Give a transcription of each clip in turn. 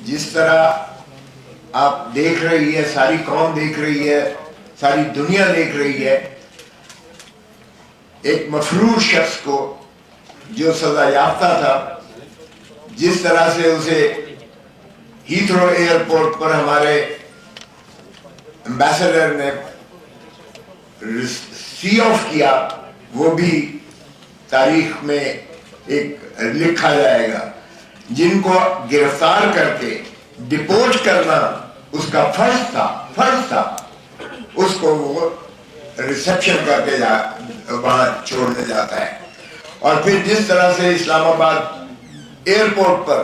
جس طرح آپ دیکھ رہی ہے، ساری قوم دیکھ رہی ہے، ساری دنیا دیکھ رہی ہے، ایک مفروض شخص کو جو سزا یافتہ تھا، جس طرح سے اسے ہیتھرو ایئرپورٹ پر ہمارے ایمبیسڈر نے سی آف کیا، وہ بھی تاریخ میں ایک لکھا جائے گا۔ جن کو گرفتار کر کے ڈپورٹ کرنا اس کا فرض تھا، اس کو وہ ریسیپشن کر کے وہاں چھوڑنے جاتا ہے۔ اور پھر جس طرح سے اسلام آباد ایئرپورٹ پر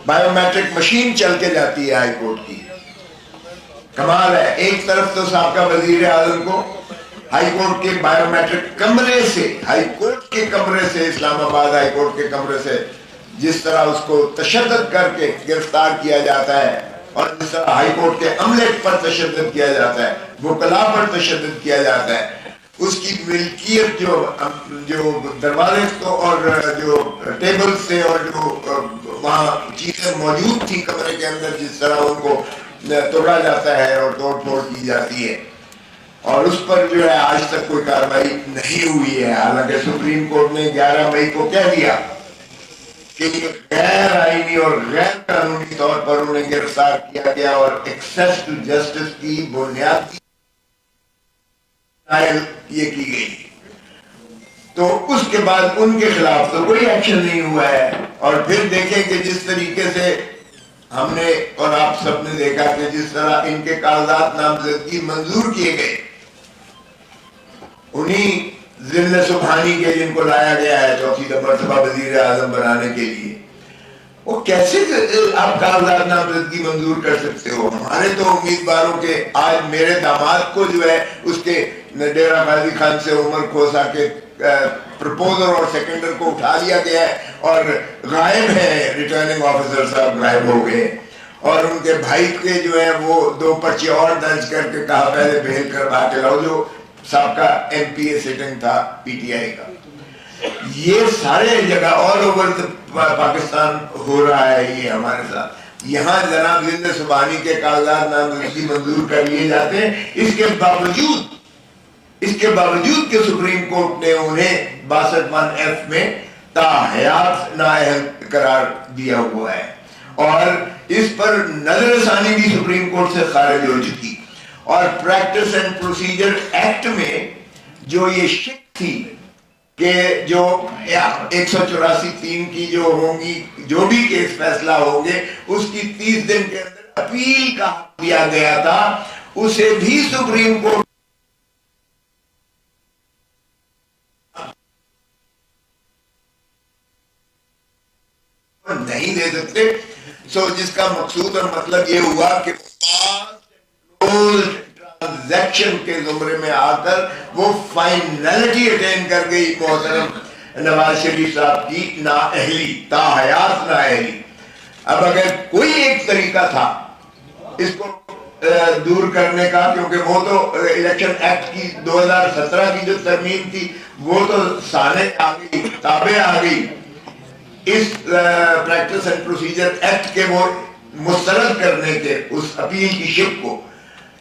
بائیو میٹرک مشین چل کے جاتی ہے ہائی کورٹ کی، کمال ہے۔ ایک طرف تو سابقہ وزیر اعظم کو ہائی کورٹ کے بائیو میٹرک کمرے سے، ہائی کورٹ کے کمرے سے، اسلام آباد ہائی کورٹ کے کمرے سے جس طرح اس کو تشدد کر کے گرفتار کیا جاتا ہے، اور جس طرح ہائی کورٹ کے عملے پر تشدد کیا جاتا ہے، وکلاء پر تشدد کیا جاتا ہے، اس کی ملکیت جو دروازے کو اور جو ٹیبل سے اور جو وہاں چیزیں موجود تھی کمرے کے اندر، جس طرح ان کو توڑا جاتا ہے اور توڑ پھوڑ کی جاتی ہے، اور اس پر جو ہے آج تک کوئی کارروائی نہیں ہوئی ہے۔ حالانکہ سپریم کورٹ نے 11 مئی کو کہہ دیا کہ غیر آئینی اور غیر قانونی طور پر انہیں گرفتار کیا گیا اور ایکسیس ٹو جسٹس کی بنیادی یہ کی گئی، تو اس کے بعد ان کے خلاف تو کوئی ایکشن نہیں ہوا ہے۔ اور پھر دیکھیں کہ جس طریقے سے ہم نے اور آپ سب نے دیکھا کہ جس طرح ان کے کاغذات نامزدگی منظور کیے گئے، انہی ضلع سبحانی کے جن کو لایا گیا ہے چوتھی مرتبہ وزیر اعظم بنانے کے لیے، وہ کیسے آپ کاغذات نامزدگی منظور کر سکتے ہو؟ ہمارے تو امیدواروں کے، آج میرے داماد کو جو ہے اس کے ڈیرہ غازی خان سے عمر کھوسا کے پرپوزر اور سیکنڈر کو اٹھا لیا گیا ہے اور غائب ہے، ریٹرننگ آفیسر صاحب غائب ہو گئے، اور ان کے بھائی کے جو ہے وہ 2 پرچے اور درج کر کے کہا پہلے بھیل کروا کے لاؤ، جو سابقہ ایم پی اے سٹنگ تھا پی ٹی آئی کا۔ یہ سارے جگہ آل اوور پاکستان ہو رہا ہے یہ ہمارے ساتھ۔ یہاں جناب زندہ سبحانی کے کاغذات نامزدگی منظور کر لیے جاتے ہیں، اس کے باوجود کہ سپریم کورٹ نے انہیں 62(1)(f) میں تاحیات نااہل قرار دیا ہوا ہے، اور اس پر نظر ثانی بھی سپریم کورٹ سے خارج ہو چکی۔ اور پریکٹس اینڈ پروسیجر ایکٹ میں جو یہ شک تھی کہ جو 184(3) کی جو ہوں گی، جو بھی کیس فیصلہ ہوں گے، اس کی 30 دن کے اندر اپیل کا حق دیا گیا تھا، اسے بھی سپریم کورٹ نہیں دے سکتے۔ سو جس کا مقصود اور مطلب یہ ہوا کہ ٹرانزیکشن کے زمرے میں آ کر وہ فائنلٹی اٹین کر گئی محترم نواز شریف صاحب کی نااہلی، تاحیات نااہلی۔ اب اگر کوئی ایک طریقہ تھا اس کو دور کرنے کا، کیونکہ وہ تو الیکشن ایکٹ کی 2017 کی جو ترمیم تھی وہ تو سانے آ گئی، تابع آ گئی اس پریکٹس اینڈ پروسیجر ایکٹ کے وہ مسترد کرنے کے اس اپیل کی شک کو۔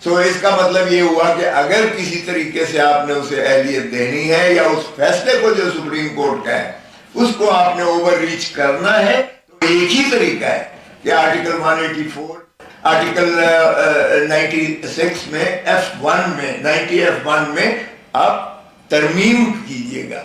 سو اس کا مطلب یہ ہوا کہ اگر کسی طریقے سے آپ نے اسے اہلیت دینی ہے، یا اس فیصلے کو جو سپریم کورٹ کا ہے اس کو آپ نے اوور ریچ کرنا ہے، تو ایک ہی طریقہ ہے کہ آرٹیکل 184، آرٹیکل 96 میں F1 میں 90F1 میں آپ ترمیم کیجئے گا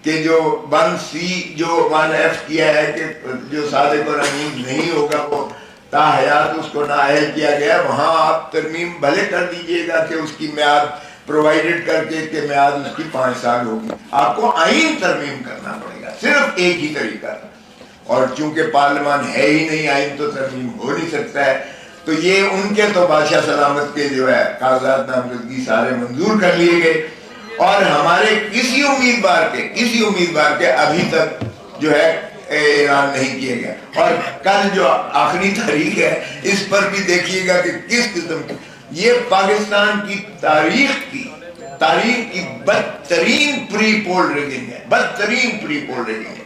کہ جو 1C جو 1F کیا ہے کہ جو صادق اور امین نہیں ہوگا وہ تاحیات اس کو نااہل کیا گیا، وہاں آپ ترمیم بھلے کر دیجئے گا کہ اس کی میعاد پرووائیڈڈ کر کے کہ میعاد اس کی 5 سال ہوگی، آپ کو آئین ترمیم کرنا پڑے گا، صرف ایک ہی طریقہ تھا۔ اور چونکہ پارلیمان ہے ہی نہیں، آئین تو ترمیم ہو نہیں سکتا ہے، تو یہ ان کے تو بادشاہ سلامت کے جو ہے کاغذات نامزدگی سارے منظور کر لیے گئے، اور ہمارے کسی امیدوار کے ابھی تک جو ہے اعلان نہیں کیے گئے۔ اور کل جو آخری تاریخ ہے اس پر بھی دیکھیے گا کہ کس قسم کی یہ پاکستان کی تاریخ کی بدترین پری پول ریگنگ ہے، بدترین پری پول ریگنگ ہے۔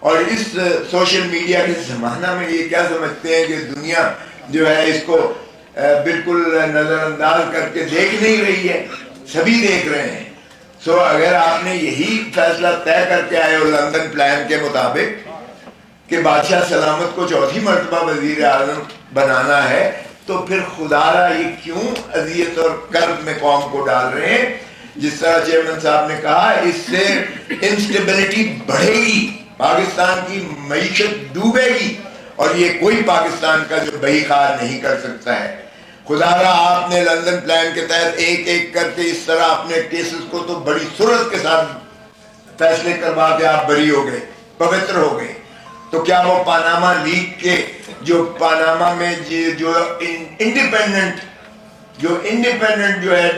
اور اس سوشل میڈیا کے زمانہ میں یہ کیا سمجھتے ہیں کہ دنیا جو ہے اس کو بالکل نظر انداز کر کے دیکھ نہیں رہی ہے، سبھی دیکھ رہے ہیں. سو اگر آپ نے یہی فیصلہ طے کر کے آئے ہو لندن پلان کے مطابق کہ بادشاہ سلامت کو چوتھی مرتبہ وزیر اعظم بنانا ہے، تو پھر خدا را یہ کیوں اذیت اور کرب میں قوم کو ڈال رہے ہیں؟ جس طرح چیئرمین صاحب نے کہا، اس سے انسٹیبلٹی بڑھے گی، پاکستان کی معیشت ڈوبے گی، اور یہ کوئی پاکستان کا جو بہی خار نہیں کر سکتا ہے. خدا را آپ نے لندن پلان کے تحت ایک ایک کر کے اس طرح اپنے کیسز کو تو بڑی سرعت کے ساتھ فیصلے کروا کے آپ بری ہو گئے، پوتر ہو گئے. تو کیا وہ پاناما لیگ کے جو پاناما میں جو انڈیپینڈنٹ جو ہے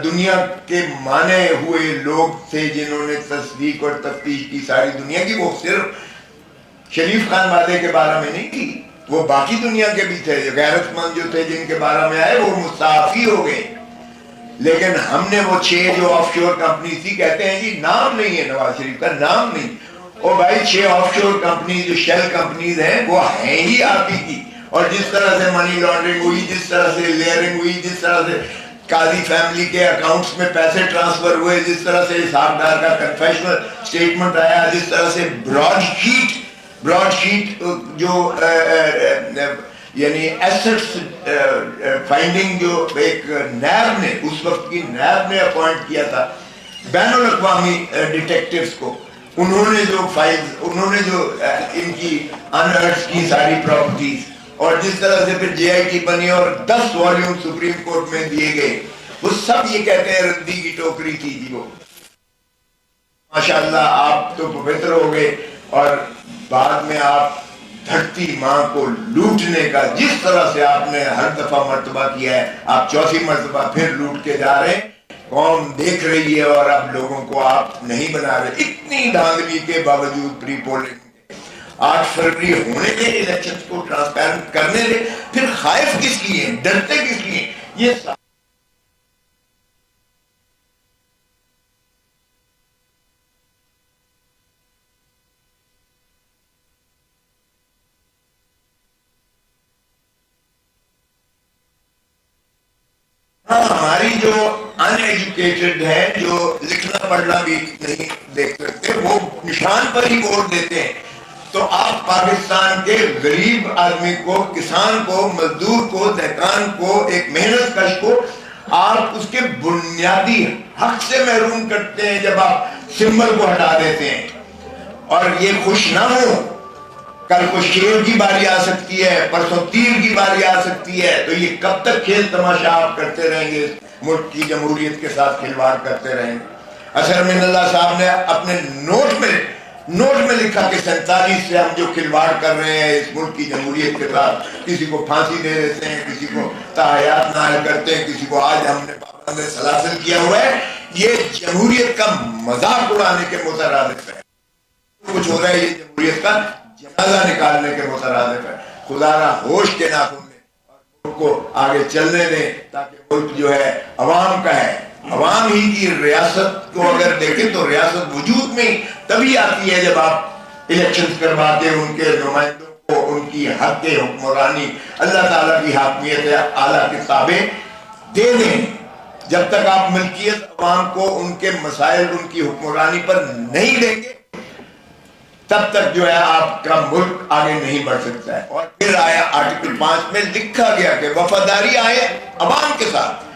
دنیا کے مانے ہوئے لوگ تھے جنہوں نے تصدیق اور تفتیش کی ساری دنیا کی، وہ صرف شریف خان وعدے کے بارے میں نہیں تھی، وہ باقی دنیا کے بھی تھے. غیرت مند جو تھے جن کے بارے میں آئے وہ مستعفی ہو گئے. لیکن ہم نے وہ 6 جو آف شور کمپنی تھی، کہتے ہیں جی نام نہیں ہے نواز شریف کا، نام نہیں. اور بھائی 6 آف شور کمپنی جو شیل کمپنیز ہیں وہ ہیں ہی آپ ہی کی. اور جس طرح سے منی لانڈرنگ ہوئی، جس طرح سے لیئرنگ ہوئی، جس طرح سے قاضی فیملی کے اکاؤنٹس میں پیسے ٹرانسفر ہوئے، جس طرح سے حساب دار کا کنفیشنل سٹیٹمنٹ آیا، جس طرح سے براڈ شیٹ جو یعنی ایسٹس فائنڈنگ جو ایک نیب نے، اس وقت کی نیب نے اپوائنٹ کیا تھا بین الاقوامی ڈیٹیکٹیوز کو، انہوں نے جو ان کی انرٹس کی ساری پراپرٹیز، اور جس طرح سے پھر جے آئی ٹی بنی اور 10 والیوم سپریم کورٹ میں دیے گئے، وہ سب یہ کہتے ہیں ردی کی ٹوکری تھی جی. وہ ماشاءاللہ آپ تو پوتر ہو گئے، اور بعد میں آپ دھرتی ماں کو لوٹنے کا جس طرح سے آپ نے ہر دفعہ مرتبہ کیا ہے، آپ چوتھی مرتبہ پھر لوٹ کے جا رہے ہیں. قوم دیکھ رہی ہے اور اب لوگوں کو آپ نہیں بنا رہے. اتنی دھاندلی کے باوجود پری پولنگ 8 فروری ہونے دے، الیکشن کو ٹرانسپیرنٹ کرنے دے، پھر خائف کس لیے، ڈرتے کس لیے؟ یہ ہماری جو ان ایجوکیٹڈ ہے، جو لکھنا پڑھنا بھی نہیں دیکھ سکتے، وہ نشان پر ہی ووٹ دیتے ہیں. تو آپ پاکستان کے غریب آدمی کو، کسان کو، مزدور کو، دہقان کو، ایک محنت کش کو آپ اس کے بنیادی حق سے محروم کرتے ہیں جب آپ سمبل کو ہٹا دیتے ہیں. اور یہ خوش نہ ہو، کل کو شیر کی باری آ سکتی ہے، پرسوں تیر کی باری آ سکتی ہے. تو یہ کب تک کھیل تماشا آپ کرتے رہیں گے، ملک کی جمہوریت کے ساتھ کھلواڑ کرتے رہیں گے؟ اظہر من اللہ صاحب نے اپنے نوٹ میں لکھا کہ 47 سے ہم جو کھلواڑ کر رہے ہیں اس ملک کی جمہوریت کے ساتھ، کسی کو پھانسی دے دیتے ہیں، کسی کو تاحیات نائل کرتے ہیں، کسی کو آج ہم نے پابند سلاسل کیا ہوا ہے، یہ جمہوریت کا مذاق اڑانے کے مترادف ہے. کچھ ہو رہا ہے، یہ جمہوریت کا جنازہ نکالنے کے مترادف ہے. خدا را ہوش کے ناخن لیں اور ملک کو آگے چلنے دیں، تاکہ ملک جو ہے عوام کا ہے. عوام ہی کی ریاست کو اگر دیکھیں تو ریاست وجود میں تبھی آتی ہے جب آپ الیکشن کروا کے ان کے نمائندوں کو ان کی حق حکمرانی، اللہ تعالیٰ کی حاکمیت اعلیٰ کے تابع دے دیں. جب تک آپ ملکیت عوام کو ان کے مسائل، ان کی حکمرانی پر نہیں دیں گے، تب تک جو ہے آپ کا ملک آگے نہیں بڑھ سکتا ہے. اور پھر آیا آرٹیکل 5 میں لکھا گیا کہ وفاداری آئے عوام کے ساتھ،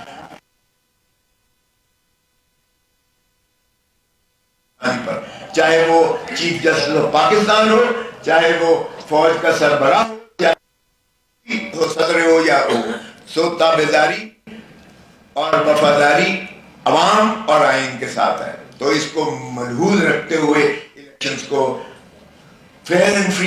چاہے وہ چیف جسٹس آف پاکستان ہو، چاہے وہ فوج کا سربراہ ہو، چاہے صدر ہو یا ہو. سو تابعداری اور وفاداری عوام اور آئین کے ساتھ ہے. تو اس کو ملحوظ رکھتے ہوئے الیکشنز کو فیئر اینڈ فری